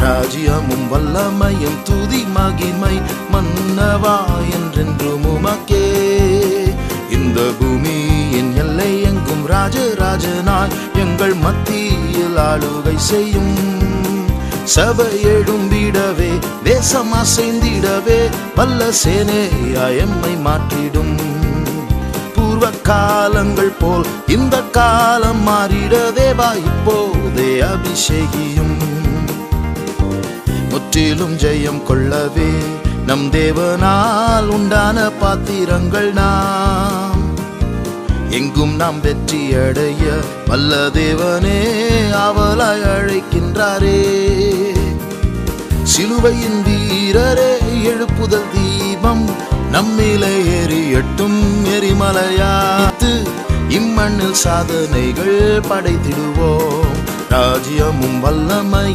ராஜ்யமும் வல்லமையும் துதி மகிமை மன்னவா என்றென்றும் உமக்கே. இந்த பூமியின் எல்லை எங்கும் ராஜராஜனாய் எங்கள் மத்தியில் ஆளுகை செய்யும். சபை எழும்பிடவே தேசம் அசைந்திடவே வல்ல சேனையாய் எம்மை மாற்றிடும். பூர்வ காலங்கள் போல் இந்த காலம் மாறிட தேவா இப்போதே அபிஷேகியும். முற்றிலும் ஜெயம் கொள்ளவே நம் தேவனால் உண்டான பாத்திரங்கள் நாம். எங்கும் நாம் வெற்றி அடைய வல்ல தேவனே ஆவலாய் அழைக்கின்றாரே. சிலுவையின் வீரரே எழுப்புதல் தீபம் நம்மிலே எரியட்டும் எரிமலையாத்து. இம்மண்ணில் சாதனைகள் படைத்திடுவோம். ராஜ்யமும் வல்லமை